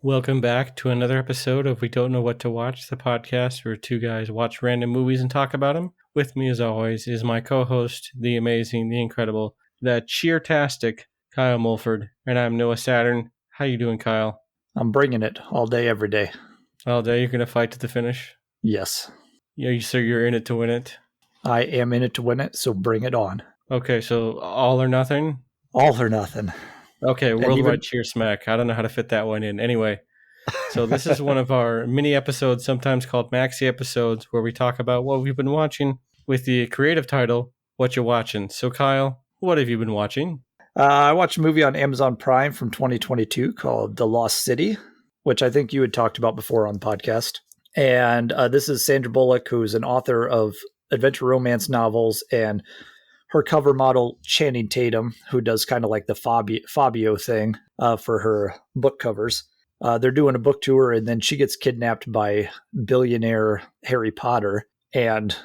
Welcome back to another episode of We Don't Know What to Watch, the podcast where two guys watch random movies and talk about them. With me, as always, is my co-host, the amazing, the incredible, the cheertastic Kyle Mulford, and I'm Noah Saturn. How you doing, Kyle? I'm bringing it all day, every day. All day, you're gonna fight to the finish? Yes. Yeah, so you're in it to win it? I am in it to win it, so bring it on. Okay, so all or nothing? All or nothing. Okay, worldwide cheer smack. I don't know how to fit that one in. Anyway, so this is one of our mini episodes, sometimes called maxi episodes, where we talk about what we've been watching with the creative title, What You Watchin'. So Kyle, what have you been watching? I watched a movie on Amazon Prime from 2022 called The Lost City, which I think you had talked about before on the podcast. And this is Sandra Bullock, who's an author of adventure romance novels, and her cover model, Channing Tatum, who does kind of like the Fabio thing for her book covers. They're doing a book tour, and then she gets kidnapped by billionaire Harry Potter, and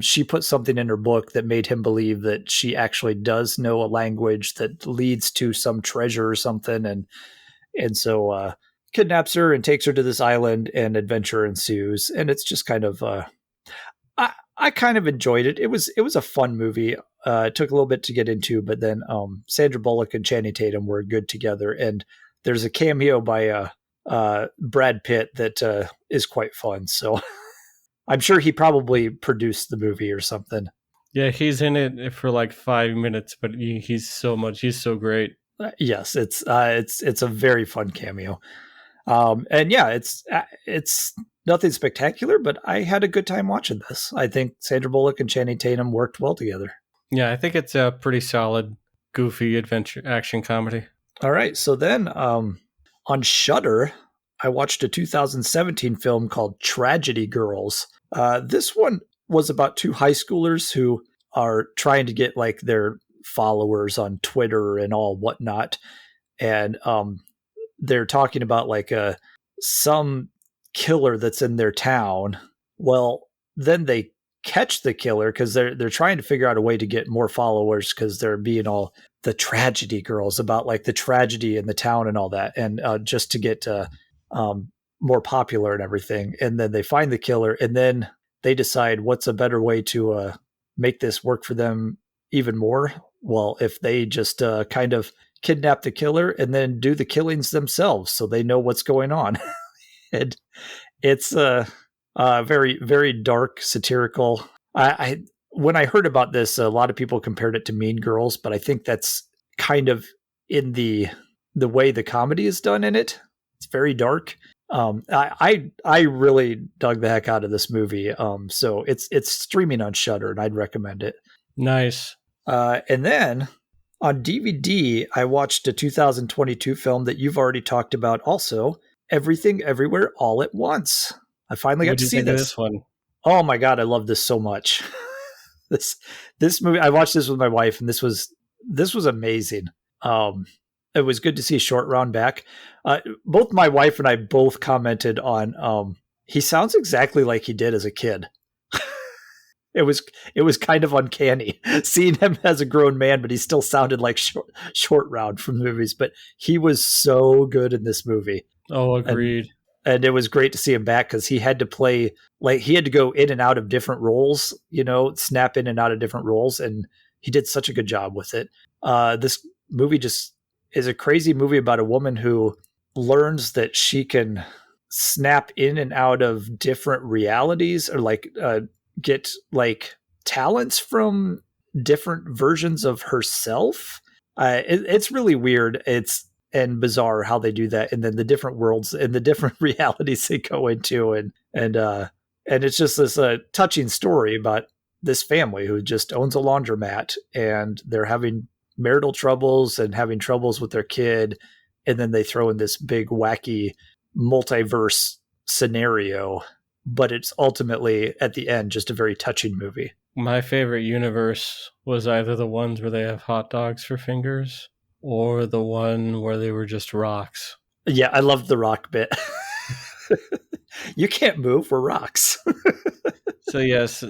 she put something in her book that made him believe that she actually does know a language that leads to some treasure or something, and so kidnaps her and takes her to this island, and adventure ensues. And it's just kind of I kind of enjoyed it. It was a fun movie. It took a little bit to get into, but then Sandra Bullock and Channing Tatum were good together, and there's a cameo by Brad Pitt that is quite fun. So I'm sure he probably produced the movie or something. Yeah, he's in it for like 5 minutes, but he's so great. Yes, it's a very fun cameo. And yeah, it's nothing spectacular, but I had a good time watching this. I think Sandra Bullock and Channing Tatum worked well together. Yeah, I think it's a pretty solid, goofy adventure action comedy. All right, so then on Shudder, I watched a 2017 film called Tragedy Girls. This one was about two high schoolers who are trying to get like their followers on Twitter and all whatnot, and they're talking about like some killer that's in their town. Well, then they catch the killer because they're trying to figure out a way to get more followers, because they're being all the tragedy girls about like the tragedy in the town and all that, and just to get more popular and everything. And then they find the killer, and then they decide what's a better way to make this work for them even more. Well, if they just kind of kidnap the killer and then do the killings themselves, so they know what's going on. And it's very, very dark, satirical. I when I heard about this, a lot of people compared it to Mean Girls, but I think that's kind of in the way the comedy is done in it. It's very dark. I really dug the heck out of this movie. So it's streaming on Shudder, and I'd recommend it. Nice. And then on DVD, I watched a 2022 film that you've already talked about also, Everything Everywhere All at Once. I finally got to see this one. Oh my God, I love this so much. This movie, I watched this with my wife, and this was amazing. It was good to see Short Round back. Both my wife and I both commented on he sounds exactly like he did as a kid. It was kind of uncanny seeing him as a grown man, but he still sounded like Short Round from the movies. But he was so good in this movie. Oh, agreed. And it was great to see him back, because he had to play, like, he had to go in and out of different roles, snap in and out of different roles. And he did such a good job with it. This movie just is a crazy movie about a woman who learns that she can snap in and out of different realities, or like get like talents from different versions of herself. It's really weird. And bizarre how they do that, and then the different worlds and the different realities they go into, and it's just this touching story about this family who just owns a laundromat, and they're having marital troubles and having troubles with their kid, and then they throw in this big wacky multiverse scenario, but it's ultimately at the end just a very touching movie. My favorite universe was either the ones where they have hot dogs for fingers, or the one where they were just rocks. Yeah, I loved the rock bit. You can't move, we're rocks. So yes,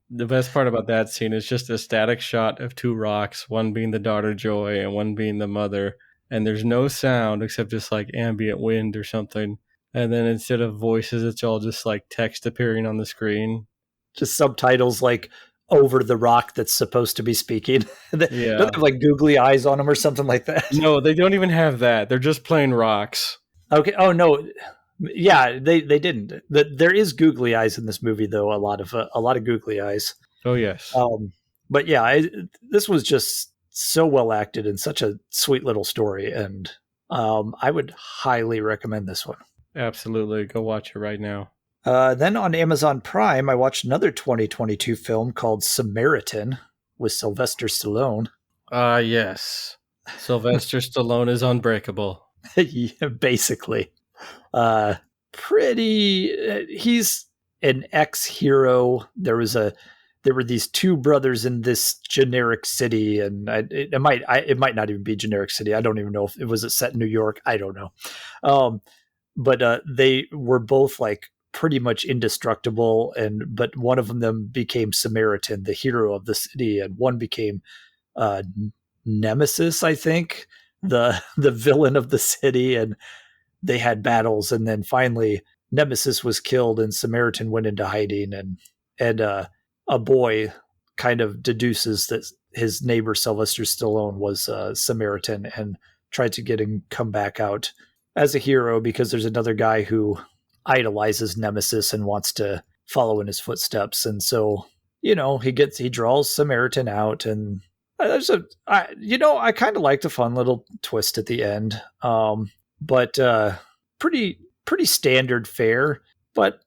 the best part about that scene is just a static shot of two rocks, one being the daughter Joy and one being the mother, and there's no sound except just like ambient wind or something. And then instead of voices, it's all just like text appearing on the screen. Just subtitles like over the rock that's supposed to be speaking. Don't they Yeah. have like googly eyes on them or something like that? No, they don't even have that. They're just plain rocks. Okay. Oh no. Yeah, they didn't. There is googly eyes in this movie though. A lot of googly eyes. Oh, yes. But yeah, this was just so well acted and such a sweet little story, and I would highly recommend this one. Absolutely. Go watch it right now. Then on Amazon Prime, I watched another 2022 film called Samaritan with Sylvester Stallone. Yes. Sylvester Stallone is unbreakable. Yeah, basically. He's an ex-hero. There were these two brothers in this generic city, and it might not even be generic city. I don't even know if it was set in New York. I don't know. But they were both like pretty much indestructible, but one of them became Samaritan, the hero of the city, and one became Nemesis, I think, the villain of the city, and they had battles, and then finally Nemesis was killed, and Samaritan went into hiding, and a boy kind of deduces that his neighbor Sylvester Stallone was Samaritan and tried to get him come back out as a hero because there's another guy who idolizes Nemesis and wants to follow in his footsteps, and so he draws Samaritan out, and I kind of liked a fun little twist at the end, but pretty standard fare. But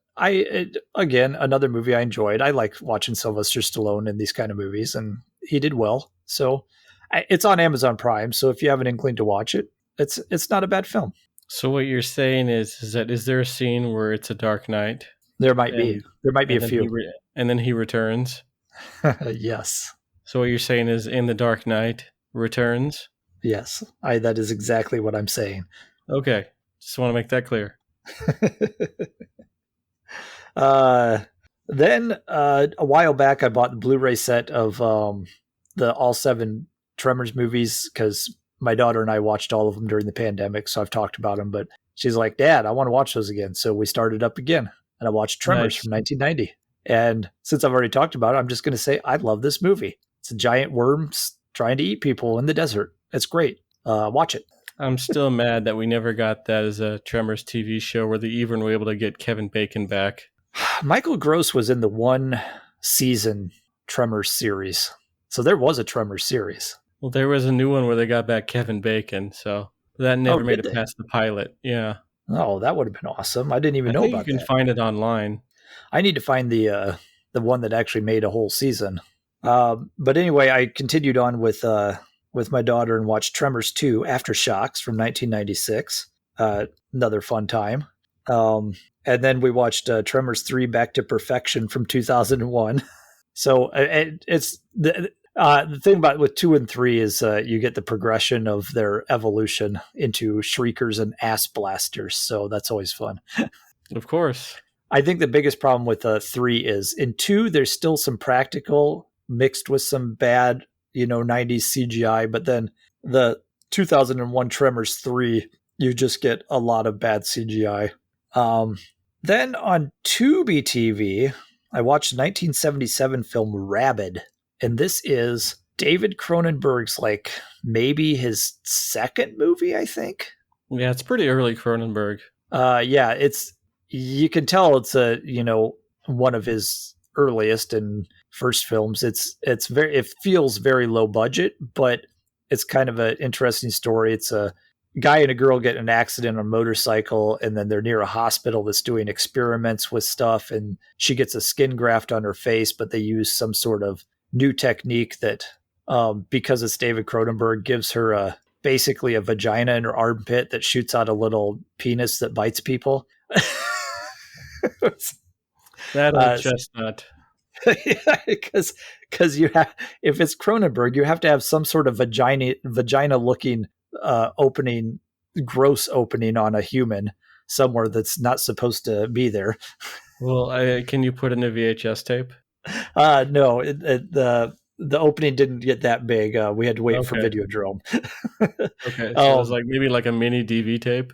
again, another movie I enjoyed. I like watching Sylvester Stallone in these kind of movies, and he did well. So it's on Amazon Prime. So if you have an inkling to watch it, it's not a bad film. So what you're saying is there a scene where it's a dark night? There might be a few. And then he returns? Yes. So what you're saying is In the Dark Knight returns? Yes. That is exactly what I'm saying. Okay. Just want to make that clear. Then a while back, I bought the Blu-ray set of the all 7 Tremors movies because my daughter and I watched all of them during the pandemic, so I've talked about them. But she's like, "Dad, I want to watch those again." So we started up again, and I watched Tremors from 1990. And since I've already talked about it, I'm just going to say I love this movie. It's a giant worm trying to eat people in the desert. It's great. Watch it. I'm still mad that we never got that as a Tremors TV show where they even were able to get Kevin Bacon back. Michael Gross was in the 1 season Tremors series. So there was a Tremors series. Well, there was a new one where they got back Kevin Bacon, so that never made it past the pilot. Yeah. Oh, that would have been awesome. I didn't even know about that. You can find it online. I need to find the one that actually made a whole season. But anyway, I continued on with my daughter and watched Tremors 2 Aftershocks from 1996. Another fun time. And then we watched Tremors 3 Back to Perfection from 2001. So it's the thing about with 2 and 3 is you get the progression of their evolution into shriekers and ass blasters. So that's always fun. Of course. I think the biggest problem with 3 is in 2, there's still some practical mixed with some bad, 90s CGI. But then the 2001 Tremors 3, you just get a lot of bad CGI. Then on Tubi TV, I watched the 1977 film Rabid. And this is David Cronenberg's, maybe his second movie, I think. Yeah, it's pretty early Cronenberg. Yeah, you can tell it's one of his earliest and first films. It feels very low budget, but it's kind of an interesting story. It's a guy and a girl get in an accident on a motorcycle, and then they're near a hospital that's doing experiments with stuff, and she gets a skin graft on her face, but they use some sort of new technique that, because it's David Cronenberg, gives her basically a vagina in her armpit that shoots out a little penis that bites people. That old chestnut. Yeah, because if it's Cronenberg, you have to have some sort of vagina looking opening, gross opening on a human somewhere that's not supposed to be there. Well, can you put in a VHS tape? No, the opening didn't get that big. We had to wait for Okay. Videodrome. Okay. So it was like maybe like a mini DV tape.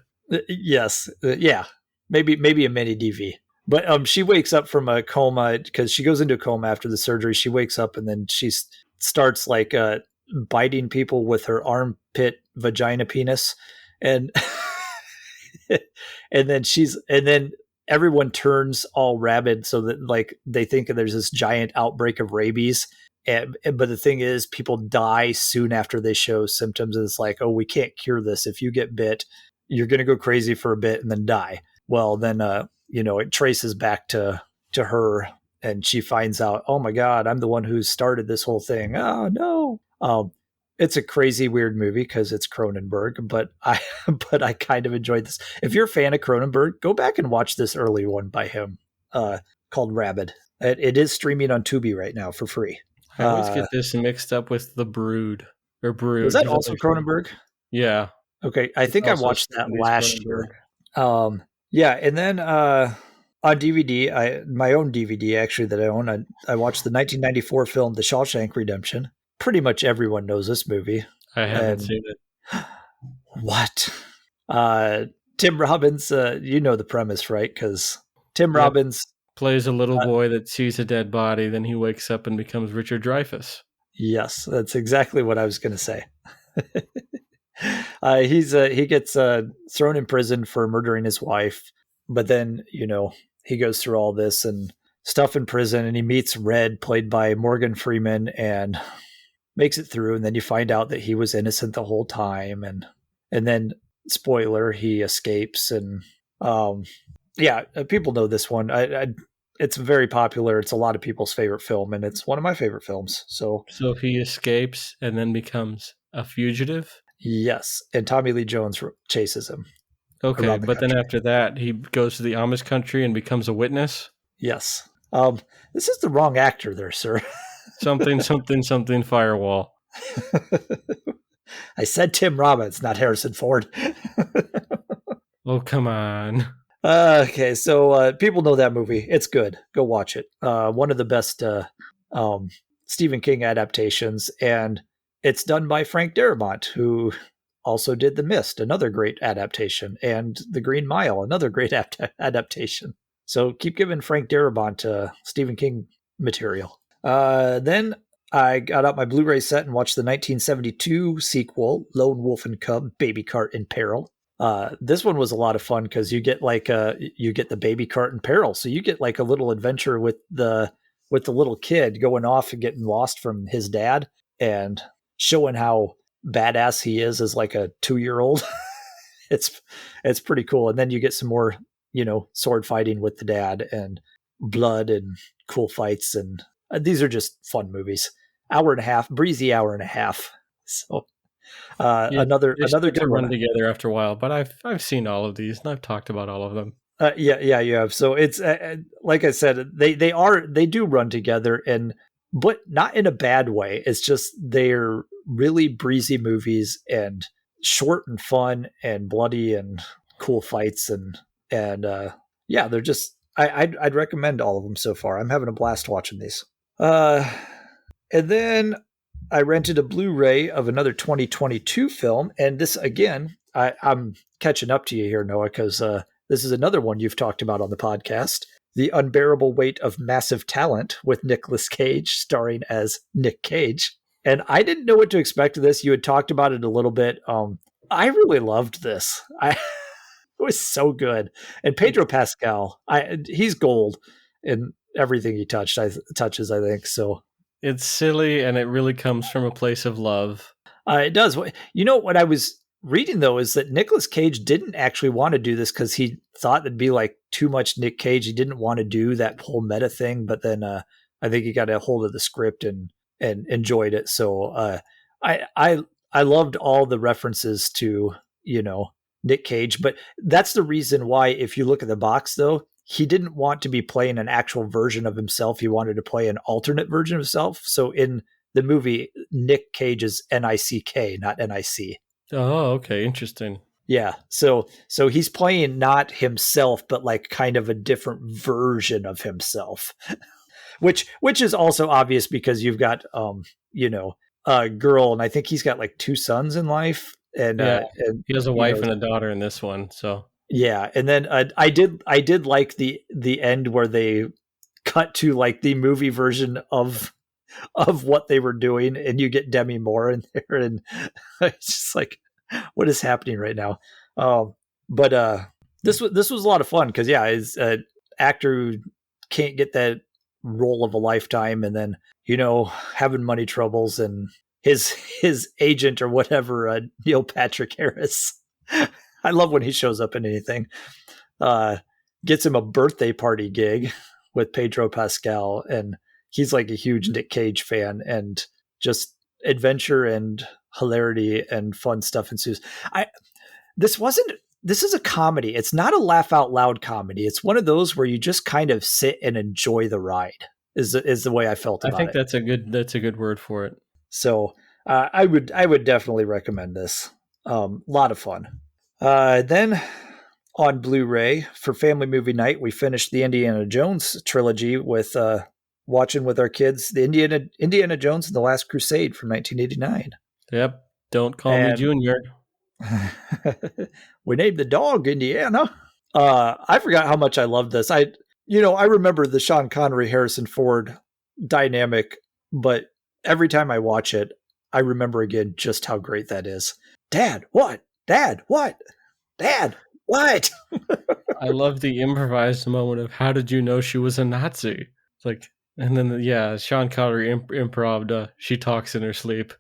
Yes, yeah, maybe a mini DV. But she wakes up from a coma because she goes into a coma after the surgery. She wakes up and then she starts like biting people with her armpit vagina penis, and and then everyone turns all rabid so that like they think there's this giant outbreak of rabies. But the thing is, people die soon after they show symptoms. And it's like, oh, we can't cure this. If you get bit, you're going to go crazy for a bit and then die. Well, then, it traces back to her, and she finds out, oh my God, I'm the one who started this whole thing. Oh no. It's a crazy, weird movie because it's Cronenberg, but I kind of enjoyed this. If you're a fan of Cronenberg, go back and watch this early one by him, called Rabid. It is streaming on Tubi right now for free. I always get this mixed up with The Brood or Brood. Was that also Cronenberg? Yeah. Okay, I think I watched that last year. Yeah, and then on DVD, my own DVD actually that I own, I watched the 1994 film The Shawshank Redemption. Pretty much everyone knows this movie. I haven't seen it. What? Tim Robbins, you know the premise, right? Because Tim Robbins plays a little boy that sees a dead body, then he wakes up and becomes Richard Dreyfuss. Yes, that's exactly what I was going to say. He gets thrown in prison for murdering his wife, but then he goes through all this and stuff in prison, and he meets Red, played by Morgan Freeman, and makes it through. And then you find out that he was innocent the whole time, and then spoiler, he escapes. And people know this one. It's very popular. It's a lot of people's favorite film, and it's one of my favorite films. So he escapes and then becomes a fugitive? Yes, and Tommy Lee Jones chases him. Okay, but then after that, he goes to the Amish country and becomes a witness? Yes. This is the wrong actor there, sir. something firewall. I said Tim Robbins, not Harrison Ford. Oh, come on. Okay, so people know that movie. It's good. Go watch it. One of the best Stephen King adaptations, and it's done by Frank Darabont, who also did The Mist, another great adaptation, and The Green Mile, another great adaptation. So keep giving Frank Darabont Stephen King material. Then I got out my Blu-ray set and watched the 1972 sequel, Lone Wolf and Cub, Baby Cart in Peril. This one was a lot of fun because you get the baby cart in peril. So you get like a little adventure with the little kid going off and getting lost from his dad and showing how badass he is as like a 2-year-old. It's pretty cool. And then you get some more, sword fighting with the dad and blood and cool fights. And these are just fun movies. Hour and a half, breezy hour and a half. So another good run together after a while, but I've seen all of these and I've talked about all of them. Yeah, you have. So it's like I said, they do run together, but not in a bad way. It's just they're really breezy movies and short and fun and bloody and cool fights and they're just I'd recommend all of them so far. I'm having a blast watching these. And then I rented a Blu-ray of another 2022 film, and this again, I'm catching up to you here, Noah, because this is another one you've talked about on the podcast, The Unbearable Weight of Massive Talent with Nicolas Cage, starring as Nick Cage. And I didn't know what to expect of this. You had talked about it a little bit. I really loved this. It was so good. And Pedro Pascal, he's gold in everything he touches, I think. So it's silly, and it really comes from a place of love. It does. What I was reading, though, is that Nicolas Cage didn't actually want to do this because he thought it'd be like too much Nick Cage. He didn't want to do that whole meta thing, but then I think he got a hold of the script and enjoyed it. So I loved all the references to, Nick Cage, but that's the reason why, if you look at the box, though, he didn't want to be playing an actual version of himself. He wanted to play an alternate version of himself. So in the movie, Nick Cage is Nick, not Nic. Oh, okay. Interesting. Yeah. So he's playing not himself, but like kind of a different version of himself. which is also obvious because you've got a girl, and I think he's got like two sons in life, and Yeah, and he has a wife and a daughter in this one. So yeah, and then I did like the end where they cut to like the movie version of what they were doing, and you get Demi Moore in there, and it's just like, what is happening right now? But this was a lot of fun because yeah, is an actor who can't get that role of a lifetime, and then having money troubles, and his agent or whatever, Neil Patrick Harris. I love when he shows up in anything. Uh, Gets him a birthday party gig with Pedro Pascal, and he's like a huge Nick Cage fan, and just adventure and hilarity and fun stuff ensues. I this wasn't this is a comedy. It's not a laugh out loud comedy. It's one of those where you just kind of sit and enjoy the ride. Is the way I felt about it. I think that's a good word for it. So I would definitely recommend this. Lot of fun. Then on Blu-ray for family movie night, we finished the Indiana Jones trilogy with watching with our kids the Indiana Jones and the Last Crusade from 1989. Yep. Don't call me Junior. We named the dog Indiana. I forgot how much I loved this. I remember the Sean Connery, Harrison Ford dynamic, but every time I watch it, I remember again just how great that is. Dad, what? Dad, what? Dad, what? I love the improvised moment of how did you know she was a Nazi? It's like, and then Sean Connery improved. She talks in her sleep.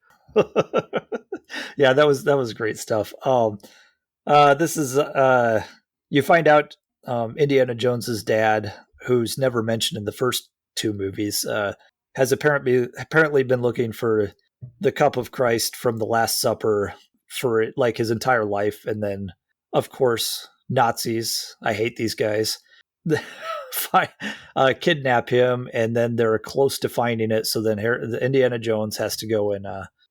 Yeah, that was great stuff. This is you find out Indiana Jones's dad, who's never mentioned in the first two movies, has apparently been looking for the cup of Christ from the Last Supper for like his entire life, and then of course Nazis. I hate these guys. Kidnap him, and then they're close to finding it. So then Indiana Jones has to go and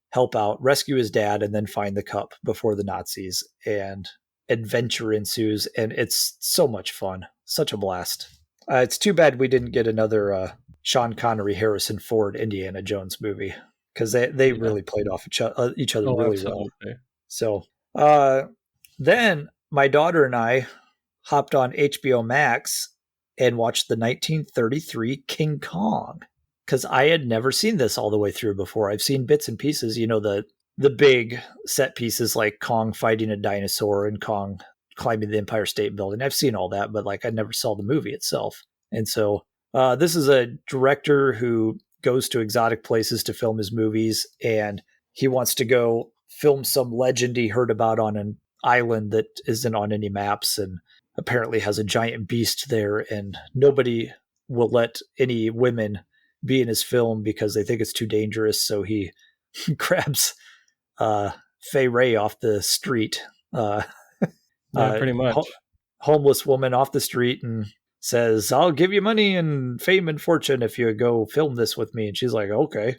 help out, rescue his dad, and then find the cup before the Nazis. And adventure ensues, and it's so much fun, such a blast. It's too bad we didn't get another Sean Connery, Harrison Ford Indiana Jones movie, because they really played off each other really absolutely well. So then my daughter and I hopped on HBO Max and watched the 1933 King Kong, because I had never seen this all the way through before. I've seen bits and pieces, the big set pieces like Kong fighting a dinosaur and Kong climbing the Empire State Building. I've seen all that, but like I never saw the movie itself. And so this is a director who goes to exotic places to film his movies, and he wants to go film some legend he heard about on an island that isn't on any maps, and apparently has a giant beast there, and nobody will let any women be in his film because they think it's too dangerous. So he grabs Fay Ray off the street, pretty much homeless woman off the street, and says, "I'll give you money and fame and fortune if you go film this with me." And she's like, "Okay."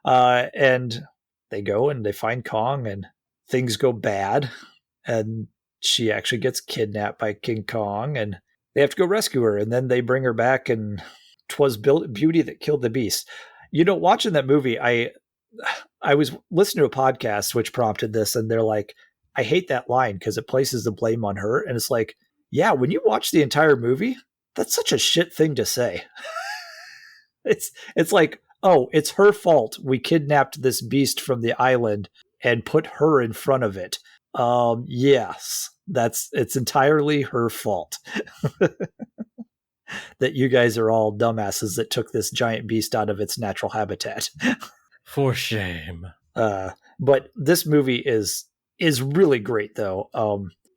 And they go and they find Kong, and things go bad, and she actually gets kidnapped by King Kong, and they have to go rescue her, and then they bring her back, and 'twas beauty that killed the beast. Watching that movie, I was listening to a podcast which prompted this, and they're like, I hate that line because it places the blame on her. And it's like, yeah, when you watch the entire movie, that's such a shit thing to say. It's like, oh, it's her fault. We kidnapped this beast from the island and put her in front of it. Yes, it's entirely her fault. That you guys are all dumbasses that took this giant beast out of its natural habitat. For shame. But this movie is really great though.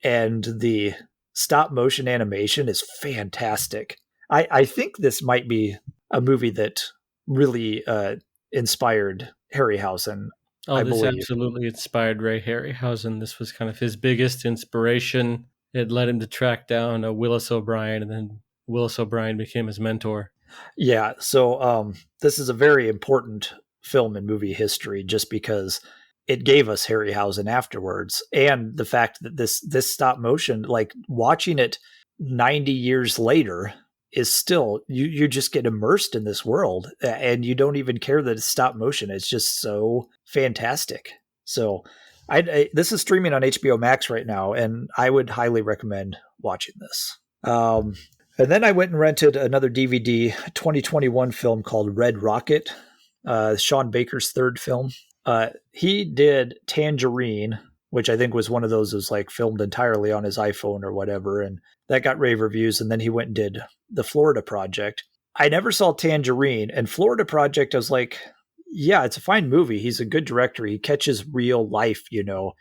And the stop motion animation is fantastic. I think this might be a movie that really inspired Harryhausen. Oh, this absolutely inspired Ray Harryhausen. This was kind of his biggest inspiration. It led him to track down Willis O'Brien, and then Willis O'Brien became his mentor. Yeah, so this is a very important film in movie history just because it gave us Harryhausen afterwards. And the fact that this stop motion, like watching it 90 years later, is still, you just get immersed in this world, and you don't even care that it's stop motion. It's just so fantastic. So this is streaming on HBO Max right now, and I would highly recommend watching this. And then I went and rented another DVD, 2021 film called Red Rocket, Sean Baker's third film. He did Tangerine, which I think was one of those that was like filmed entirely on his iPhone or whatever, and that got rave reviews. And then he went and did the Florida Project. I never saw Tangerine, and Florida Project, I was like, yeah, it's a fine movie. He's a good director. He catches real life, you know.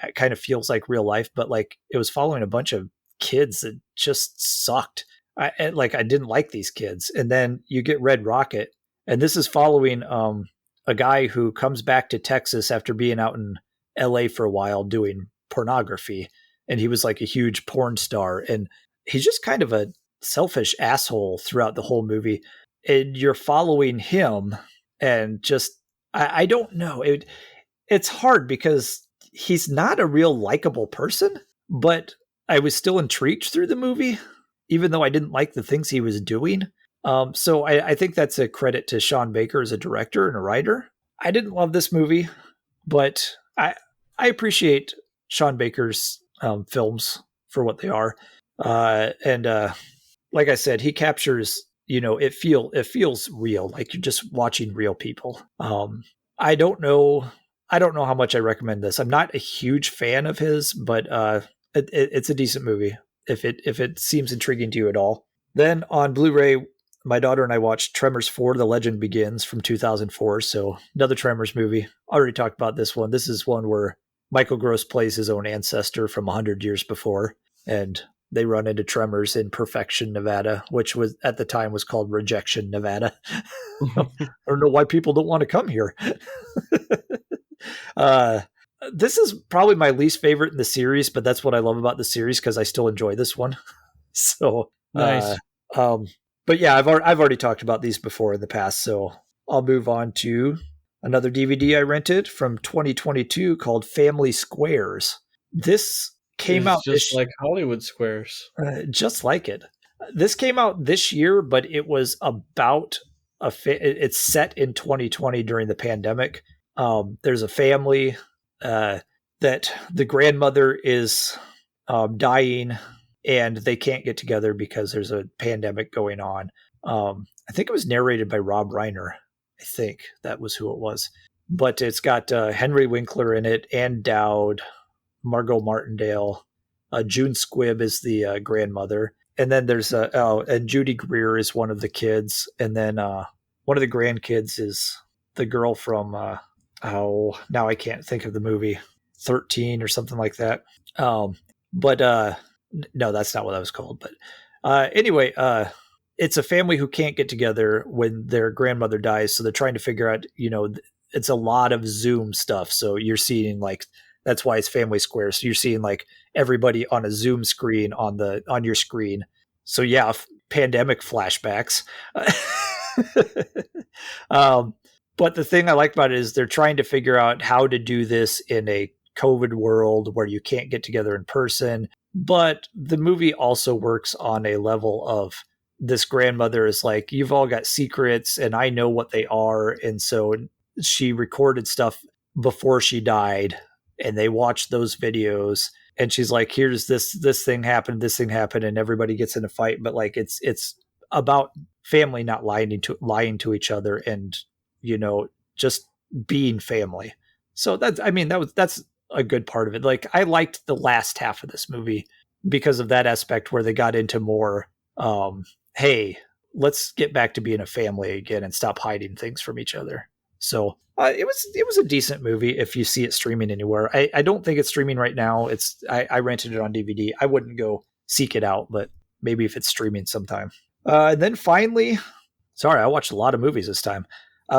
It kind of feels like real life, but like it was following a bunch of kids that just sucked. I didn't like these kids. And then you get Red Rocket, and this is following a guy who comes back to Texas after being out in LA for a while doing pornography. And he was like a huge porn star. And he's just kind of a selfish asshole throughout the whole movie. And you're following him, and just, I don't know. It's hard because he's not a real likable person, but I was still intrigued through the movie, even though I didn't like the things he was doing. So I think that's a credit to Sean Baker as a director and a writer. I didn't love this movie, but I appreciate Sean Baker's films for what they are. And like I said, he captures, you know, it feels real, like you're just watching real people. I don't know how much I recommend this. I'm not a huge fan of his, but it's a decent movie if it seems intriguing to you at all. Then on Blu-ray, my daughter and I watched Tremors 4: The Legend Begins from 2004. So another Tremors movie. Already talked about this one. This is one where Michael Gross plays his own ancestor from 100 years before, and they run into tremors in Perfection, Nevada, which was at the time was called Rejection, Nevada. I don't know why people don't want to come here. This is probably my least favorite in the series, but that's what I love about the series because I still enjoy this one. So nice. But yeah, I've already talked about these before in the past, so I'll move on to another DVD I rented from 2022 called Family Squares. This came out just like Hollywood Squares, just like it. This came out this year, but it was about it's set in 2020 during the pandemic. There's a family that the grandmother is dying, and they can't get together because there's a pandemic going on. I think it was narrated by Rob Reiner. I think that was who it was. But it's got Henry Winkler in it, Ann Dowd, Margot Martindale, June Squibb is the grandmother, and then there's and Judy Greer is one of the kids, and then one of the grandkids is the girl from now I can't think of the movie, 13 or something like that. But no, that's not what that was called. But anyway, it's a family who can't get together when their grandmother dies, so they're trying to figure out, you know, it's a lot of Zoom stuff. So you're seeing like, that's why it's Family Square. So you're seeing like everybody on a Zoom screen on your screen. So yeah, pandemic flashbacks. But the thing I like about it is they're trying to figure out how to do this in a COVID world where you can't get together in person. But the movie also works on a level of, this grandmother is like, you've all got secrets and I know what they are. And so she recorded stuff before she died, and they watched those videos, and she's like, here's this thing happened, and everybody gets in a fight. But like, it's about family not lying to each other, and, you know, just being family. So that's a good part of it. Like, I liked the last half of this movie because of that aspect where they got into more, hey, let's get back to being a family again and stop hiding things from each other. So it was a decent movie if you see it streaming anywhere. I don't think it's streaming right now. I rented it on DVD. I wouldn't go seek it out, but maybe if it's streaming sometime. And then finally, sorry, I watched a lot of movies this time.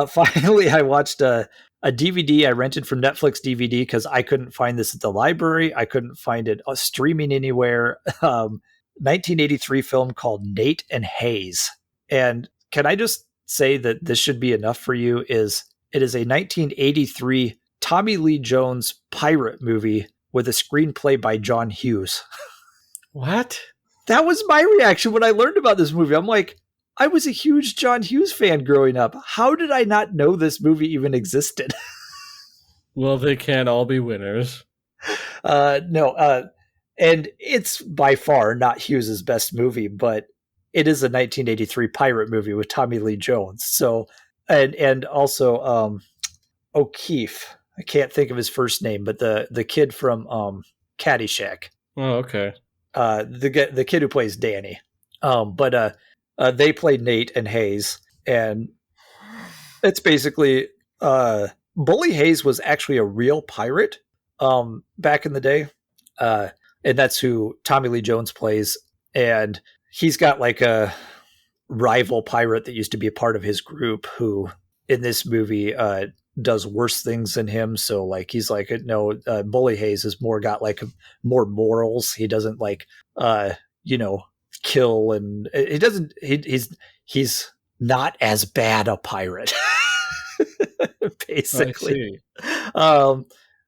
Finally, I watched a DVD I rented from Netflix DVD because I couldn't find this at the library. I couldn't find it streaming anywhere. 1983 film called Nate and Hayes. And can I just say that this should be enough for you? It is a 1983 Tommy Lee Jones pirate movie with a screenplay by John Hughes. What? That was my reaction when I learned about this movie. I'm like, I was a huge John Hughes fan growing up. How did I not know this movie even existed? Well, they can't all be winners. No, and it's by far not Hughes's best movie, but it is a 1983 pirate movie with Tommy Lee Jones. So, and also O'Keefe. I can't think of his first name, but the kid from Caddyshack. Oh, okay. The kid who plays Danny. But they played Nate and Hayes, and it's basically Bully Hayes was actually a real pirate back in the day, and that's who Tommy Lee Jones plays. And he's got like a rival pirate that used to be a part of his group who, in this movie, does worse things than him. So like he's like, no, Bully Hayes has more got like more morals. He doesn't like kill, and he doesn't. He's not as bad a pirate. Basically.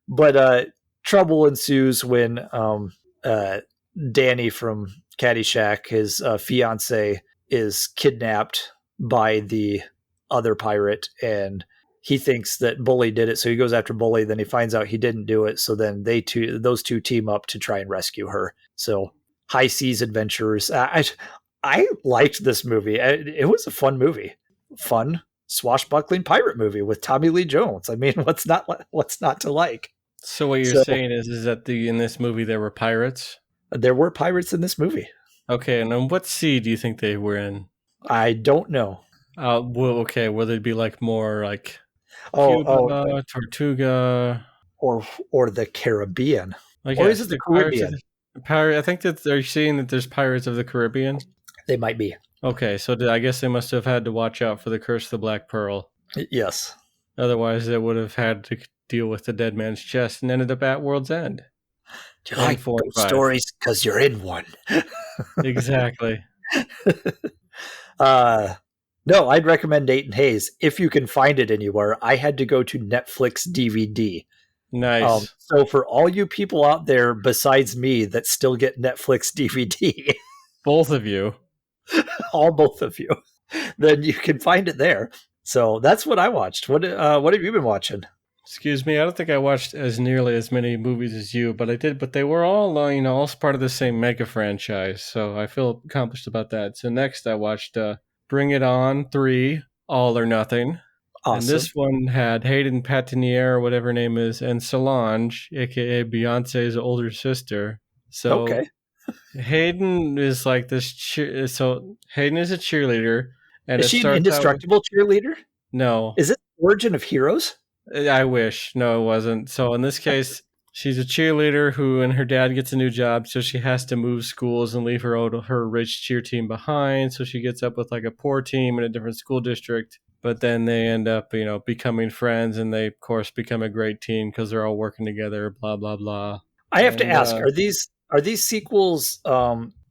But trouble ensues when Danny from Caddyshack, his fiance, is kidnapped by the other pirate, and he thinks that Bully did it, so he goes after Bully. Then he finds out he didn't do it, so then those two team up to try and rescue her. So high seas adventures. I liked this movie. It was a fun movie, fun swashbuckling pirate movie with Tommy Lee Jones. I mean, what's not to like? So what you're saying is that in this movie there were pirates? There were pirates in this movie. Okay, and then what sea do you think they were in? I don't know. Well, okay, will they be like more like Cuba, Tortuga, or the Caribbean, or is it the Caribbean? I think that they're saying that there's Pirates of the Caribbean. They might be. Okay, so I guess they must have had to watch out for the Curse of the Black Pearl. Yes. Otherwise, they would have had to deal with the Dead Man's Chest and ended up at World's End. Do you like those stories? Because you're in one. Exactly. No, I'd recommend Nate and Hayes if you can find it anywhere. I had to go to Netflix DVD. Nice. So for all you people out there besides me that still get Netflix DVD, both of you, both of you, then you can find it there. So that's what I watched. What have you been watching? Excuse me, I don't think I watched as nearly as many movies as you, but I did. But they were all, all part of the same mega franchise, so I feel accomplished about that. So next, I watched Bring It On 3, All or Nothing. Awesome. And this one had Hayden Panettiere, or whatever her name is, and Solange, a.k.a. Beyonce's older sister. So okay. Hayden is like this. So Hayden is a cheerleader. And is she an indestructible cheerleader? No. Is it Origin of Heroes? I wish. No, it wasn't. So in this case, she's a cheerleader and her dad gets a new job, so she has to move schools and leave her rich cheer team behind. So she gets up with like a poor team in a different school district. But then they end up, becoming friends, and they, of course, become a great team because they're all working together, blah, blah, blah. I have to ask, are these sequels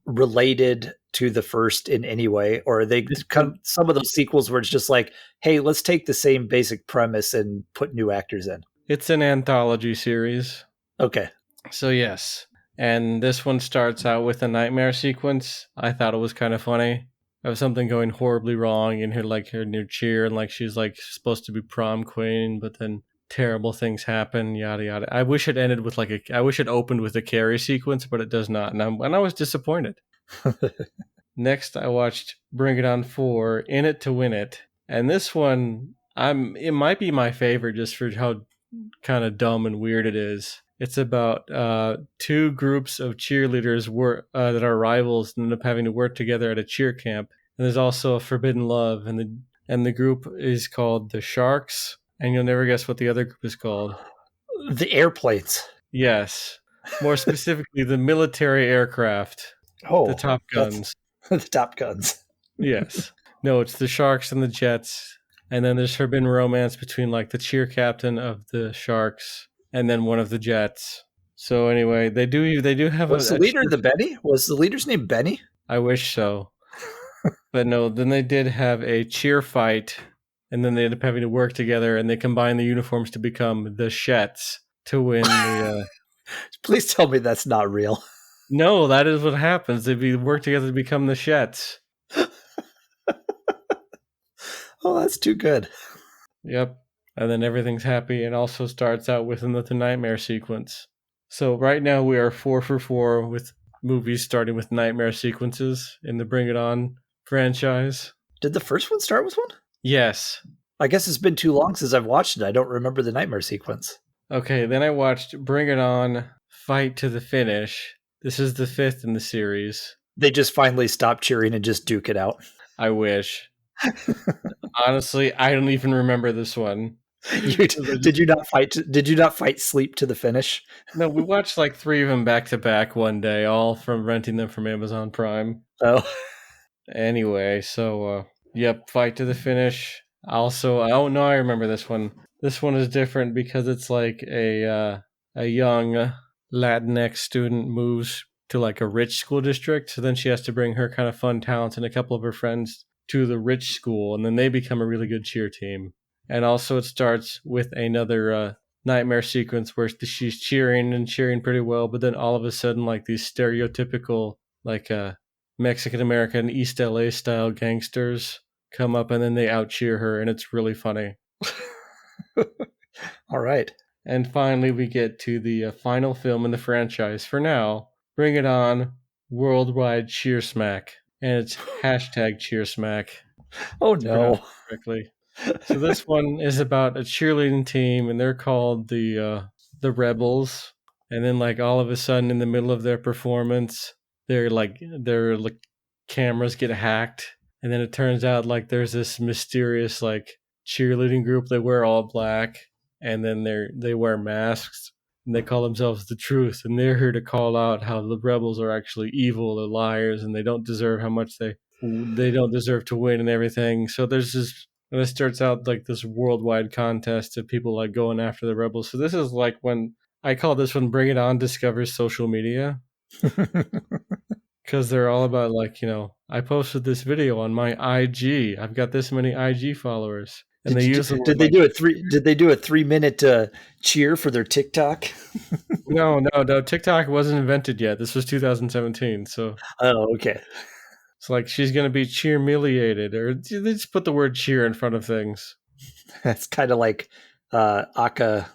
related to the first in any way? Or are they some of those sequels where it's just like, hey, let's take the same basic premise and put new actors in? It's an anthology series. Okay. So, yes. And this one starts out with a nightmare sequence. I thought it was kind of funny. Of something going horribly wrong in her new cheer, and she's supposed to be prom queen, but then terrible things happen, yada yada. I wish it ended with I wish it opened with a Carrie sequence, but it does not, and I was disappointed. Next, I watched Bring It On 4, In It to Win It, and this one it might be my favorite just for how kind of dumb and weird it is. It's about two groups of cheerleaders that are rivals and end up having to work together at a cheer camp. And there's also a forbidden love, and the group is called the Sharks. And you'll never guess what the other group is called. The Airplanes. Yes, more specifically, the military aircraft. Oh, the Top Guns. The Top Guns. Yes. No, it's the Sharks and the Jets. And then there's forbidden romance between the cheer captain of the Sharks and then one of the Jets. So anyway, they do have Was the leader the Benny? Was the leader's name Benny? I wish so. But no, then they did have a cheer fight, and then they end up having to work together, and they combine the uniforms to become the Shets to win the... Please tell me that's not real. No, that is what happens. They work together to become the Shets. Oh, that's too good. Yep. And then everything's happy and also starts out with the nightmare sequence. So right now we are 4 for 4 with movies starting with nightmare sequences in the Bring It On franchise. Did the first one start with one? Yes. I guess it's been too long since I've watched it. I don't remember the nightmare sequence. Okay, then I watched Bring It On Fight to the Finish. This is the 5th in the series. They just finally stop cheering and just duke it out. I wish. Honestly, I don't even remember this one. Did you not fight? Did you not fight sleep to the finish? No, we watched like 3 of them back to back one day, all from renting them from Amazon Prime. Oh, Anyway, so yep, Fight to the Finish. Also, oh no, I remember this one. This one is different because it's like a young Latinx student moves to like a rich school district, so then she has to bring her kind of fun talents and a couple of her friends to the rich school, and then they become a really good cheer team. And also, it starts with another nightmare sequence where she's cheering and cheering pretty well, but then all of a sudden, like these stereotypical, like Mexican American East LA style gangsters come up and then they out cheer her, and it's really funny. all right. And finally, we get to the final film in the franchise for now. Bring It On, Worldwide Cheer Smack, and it's hashtag Cheer Smack. Oh no! Correctly. So this one is about a cheerleading team, and they're called the Rebels. And then, like all of a sudden, in the middle of their performance, their cameras get hacked, and then it turns out like there's this mysterious like cheerleading group. They wear all black, and then they wear masks, and they call themselves the Truth, and they're here to call out how the Rebels are actually evil, they're liars, and they don't deserve how much they don't deserve to win and everything. So there's this. And it starts out like this worldwide contest of people like going after the Rebels. So this is like when I call this one Bring It On discovers social media. Because they're all about like, I posted this video on my IG. I've got this many IG followers. And Did they do a 3-minute cheer for their TikTok? No. TikTok wasn't invented yet. This was 2017. So oh, okay. It's like she's going to be cheer-miliated, or they just put the word cheer in front of things. That's kind of like aka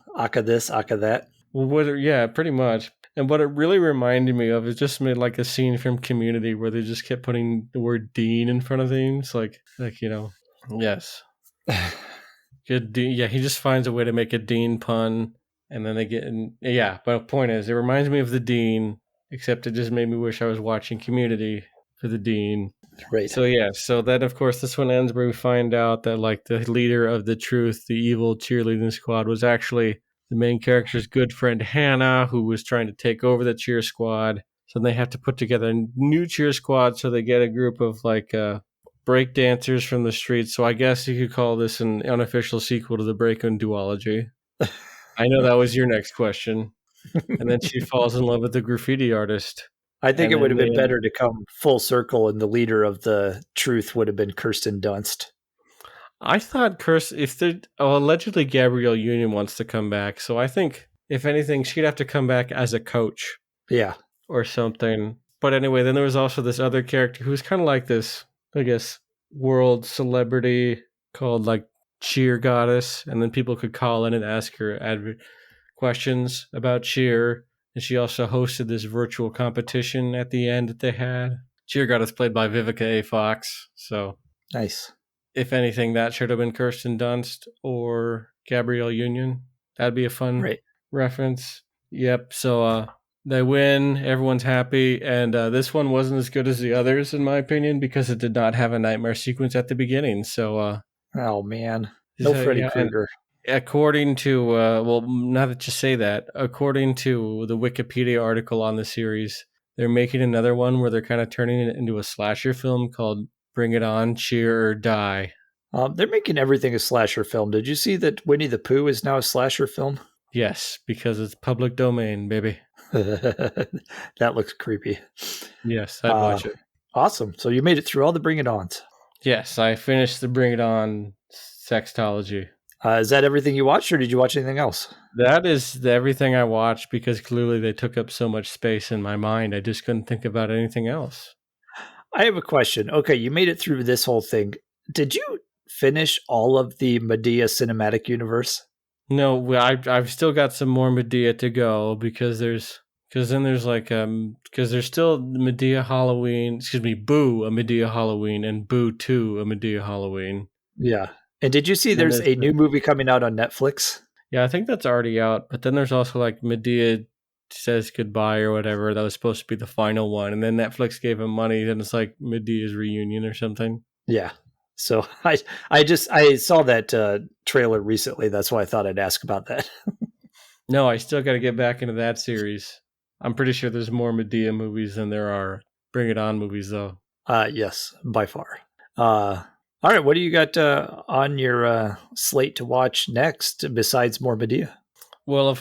this, aka that. Well, yeah, pretty much. And what it really reminded me of is just made like a scene from Community where they just kept putting the word Dean in front of things, like yes. Good Dean. Yeah, he just finds a way to make a Dean pun, and then they get in. Yeah, but the point is, it reminds me of the Dean, except it just made me wish I was watching Community for the Dean. Right. So yeah, so then of course this one ends where we find out that like the leader of the Truth, the evil cheerleading squad, was actually the main character's good friend Hannah, who was trying to take over the cheer squad. So they have to put together a new cheer squad, so they get a group of like break dancers from the streets. So I guess you could call this an unofficial sequel to the Break-In duology. I know that was your next question. And then she falls in love with the graffiti artist. I think it would have been better to come full circle, and the leader of the Truth would have been Kirsten Dunst. I thought allegedly Gabrielle Union wants to come back, so I think if anything she'd have to come back as a coach. Yeah. Or something. But anyway, then there was also this other character who's kind of like this, I guess, world celebrity called like Cheer Goddess, and then people could call in and ask her questions about cheer. And she also hosted this virtual competition at the end that they had. Cheer Goddess played by Vivica A. Fox. So nice. If anything, that should have been Kirsten Dunst or Gabrielle Union. That'd be a fun reference. Yep. So they win. Everyone's happy. And this one wasn't as good as the others, in my opinion, because it did not have a nightmare sequence at the beginning. So, oh, man. No Freddy Krueger. According to, well, now that you say that, according to the Wikipedia article on the series, they're making another one where they're kind of turning it into a slasher film called Bring It On, Cheer or Die. They're making everything a slasher film. Did you see that Winnie the Pooh is now a slasher film? Yes, because it's public domain, baby. That looks creepy. Yes, I'd watch it. Awesome. So you made it through all the Bring It Ons. Yes, I finished the Bring It On sextology. Is that everything you watched, or did you watch anything else? That is everything I watched because clearly they took up so much space in my mind. I just couldn't think about anything else. I have a question. Okay, you made it through this whole thing. Did you finish all of the Medea cinematic universe? No, I've still got some more Medea to go because there's like because there's still Medea Halloween, excuse me, Boo a Medea Halloween and Boo 2 a Medea Halloween. Yeah. And did you see And there's there's a new movie coming out on Netflix? yeah, I think that's already out, but then there's also like Medea says goodbye or whatever that was supposed to be the final one, and then Netflix gave him money, and it's like Medea's reunion or something. Yeah. So I saw that trailer recently. That's why I thought I'd ask about that. No, I still got to get back into that series. I'm pretty sure there's more Medea movies than there are Bring It On movies, though. Yes, by far. All right, what do you got on your slate to watch next besides more Medea? Well,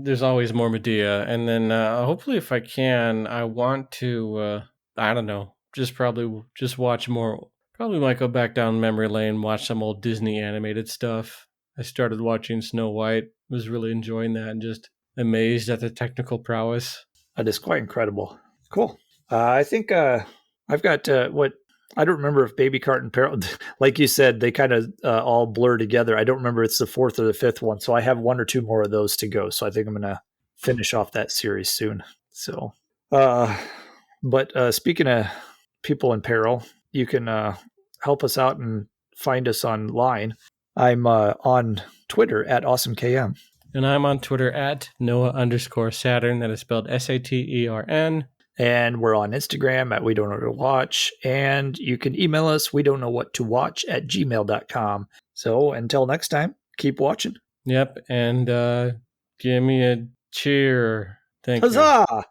there's always more Medea, and then hopefully, if I can, I want to. I don't know, just watch more. Probably might go back down memory lane, watch some old Disney animated stuff. I started watching Snow White, was really enjoying that, and just amazed at the technical prowess. That is quite incredible. Cool. I think I've got what I don't remember if Baby Cart and Peril, like you said, they kind of all blur together. I don't remember it's the fourth or the fifth one, so I have one or two more of those to go. So I think I'm going to finish off that series soon. So, but speaking of people in peril, you can help us out and find us online. I'm on Twitter at AwesomeKM. And I'm on Twitter at Noah_Saturn. That is spelled Satern. And we're on Instagram at We Don't Know What to Watch. And you can email us, we don't know what to watch at gmail.com. So until next time, keep watching. Yep. And give me a cheer. Thank you. Huzzah!